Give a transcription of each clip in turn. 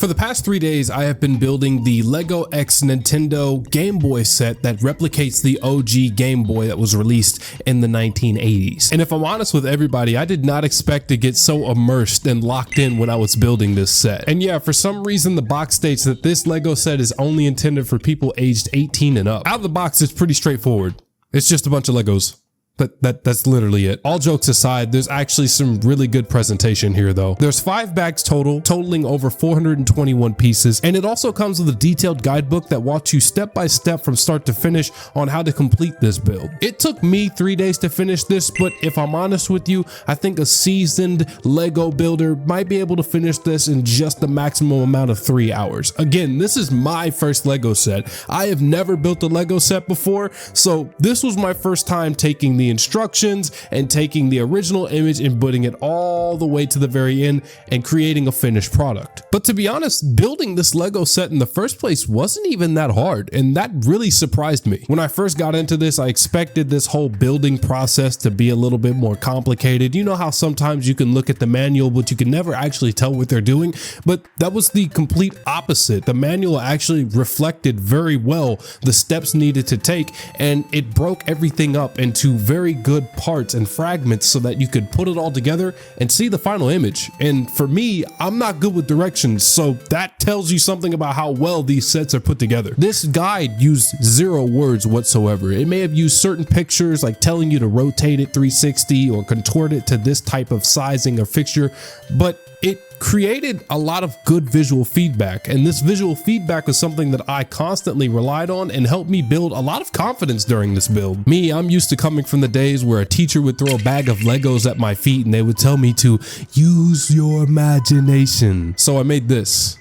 For the past 3 days, I have been building the Lego X Nintendo Game Boy set that replicates the OG Game Boy that was released in the 1980s. And if I'm honest with everybody, I did not expect to get so immersed and locked in when I was building this set. And yeah, for some reason, the box states that this Lego set is only intended for people aged 18 and up. Out of the box, it's pretty straightforward. It's just a bunch of Legos. That's literally it. All jokes aside, there's actually some really good presentation here though. There's 5 bags totaling over 421 pieces, and it also comes with a detailed guidebook that walks you step by step from start to finish on how to complete this build. It took me 3 days to finish this, but if I'm honest with you, I think a seasoned Lego builder might be able to finish this in just the maximum amount of 3 hours. Again, this is my first Lego set. I have never built a Lego set before, so this was my first time taking the instructions and taking the original image and putting it all the way to the very end and creating a finished product. But to be honest, building this Lego set in the first place wasn't even that hard, and that really surprised me. When I first got into this, I expected this whole building process to be a little bit more complicated. You know how sometimes you can look at the manual, but you can never actually tell what they're doing? But that was the complete opposite. The manual actually reflected very well the steps needed to take, and it broke everything up into very good parts and fragments so that you could put it all together and see the final image. And for me, I'm not good with directions, so that tells you something about how well these sets are put together. This guide used 0 words whatsoever. It may have used certain pictures like telling you to rotate it 360 or contort it to this type of sizing or fixture, but it created a lot of good visual feedback, and this visual feedback was something that I constantly relied on and helped me build a lot of confidence during this build. Me, I'm used to coming from the days where a teacher would throw a bag of Legos at my feet and they would tell me to use your imagination. So I made this.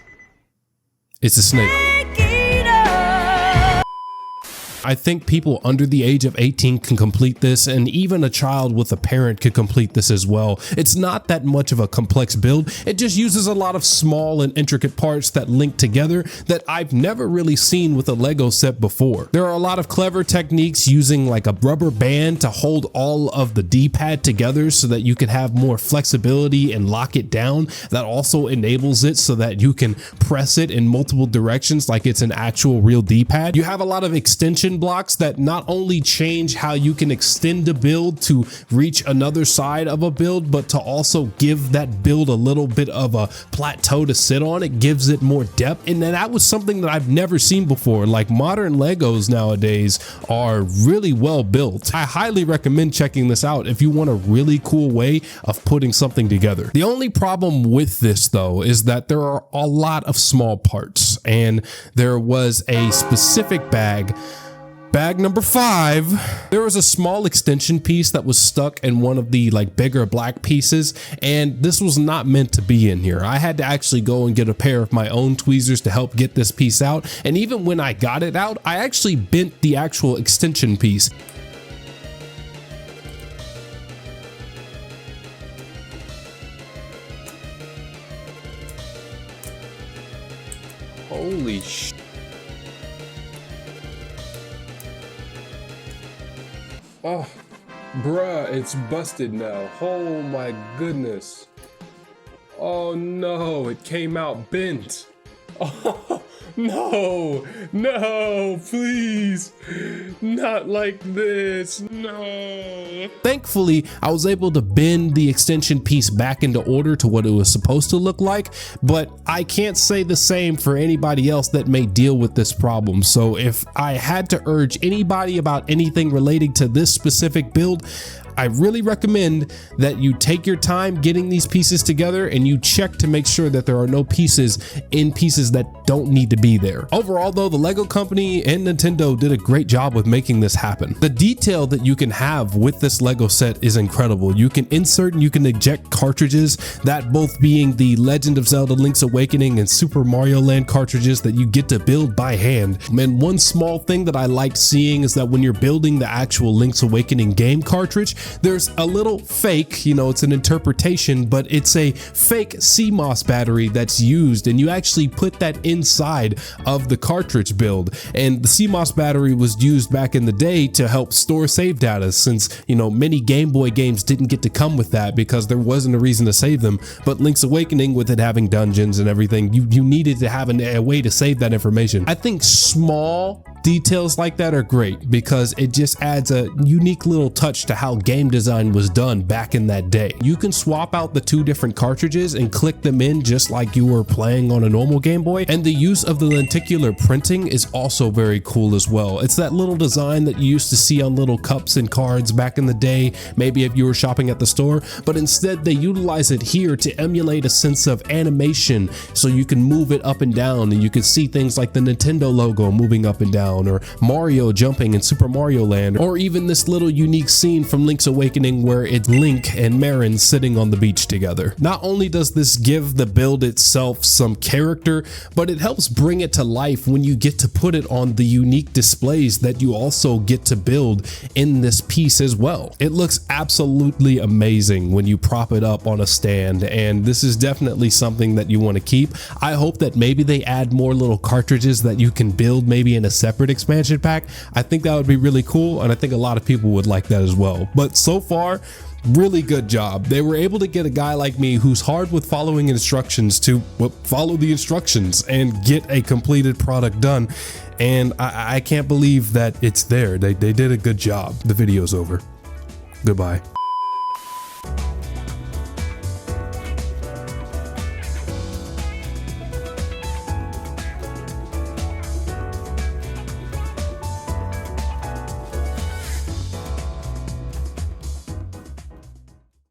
It's a snake. I think people under the age of 18 can complete this, and even a child with a parent could complete this as well. It's not that much of a complex build. It just uses a lot of small and intricate parts that link together that I've never really seen with a Lego set before. There are a lot of clever techniques using like a rubber band to hold all of the D-pad together so that you can have more flexibility and lock it down. That also enables it so that you can press it in multiple directions like it's an actual real D-pad. You have a lot of extension blocks that not only change how you can extend a build to reach another side of a build, but to also give that build a little bit of a plateau to sit on. It gives it more depth, and that was something that I've never seen before. Like, modern Legos nowadays are really well built. I highly recommend checking this out if you want a really cool way of putting something together. The only problem with this though is that there are a lot of small parts, and there was a specific bag number 5, there was a small extension piece that was stuck in one of the like bigger black pieces, and this was not meant to be in here. I had to actually go and get a pair of my own tweezers to help get this piece out, and even when I got it out, I actually bent the actual extension piece. Holy sh! Oh, bruh, it's busted now. Oh my goodness. Oh no, it came out bent. Oh, no, no, please, not like this, no. Thankfully, I was able to bend the extension piece back into order to what it was supposed to look like, but I can't say the same for anybody else that may deal with this problem. So if I had to urge anybody about anything relating to this specific build, I really recommend that you take your time getting these pieces together and you check to make sure that there are no pieces that don't need to be there. Overall though, the Lego company and Nintendo did a great job with making this happen. The detail that you can have with this Lego set is incredible. You can insert and you can eject cartridges, that both being the Legend of Zelda Link's Awakening and Super Mario Land cartridges that you get to build by hand. And one small thing that I liked seeing is that when you're building the actual Link's Awakening game cartridge, There's a little fake, you know, it's an interpretation, but it's a fake CMOS battery that's used, and you actually put that inside of the cartridge build. And the CMOS battery was used back in the day to help store save data, since, you know, many Game Boy games didn't get to come with that because there wasn't a reason to save them. But Link's Awakening, with it having dungeons and everything, you needed to have a way to save that information. I think small details like that are great because it just adds a unique little touch to how game design was done back in that day. You can swap out the two different cartridges and click them in just like you were playing on a normal Game Boy, and the use of the lenticular printing is also very cool as well. It's that little design that you used to see on little cups and cards back in the day, maybe if you were shopping at the store, but instead they utilize it here to emulate a sense of animation, so you can move it up and down, and you can see things like the Nintendo logo moving up and down, or Mario jumping in Super Mario Land, or even this little unique scene from Link's Awakening where it's Link and Marin sitting on the beach together. Not only does this give the build itself some character, but it helps bring it to life when you get to put it on the unique displays that you also get to build in this piece as well. It looks absolutely amazing when you prop it up on a stand, and this is definitely something that you want to keep. I hope that maybe they add more little cartridges that you can build maybe in a separate expansion pack. I think that would be really cool, and I think a lot of people would like that as well. But so far, really good job. They were able to get a guy like me who's hard with following instructions to follow the instructions and get a completed product done. And I can't believe that it's there. They did a good job. The video's over. Goodbye.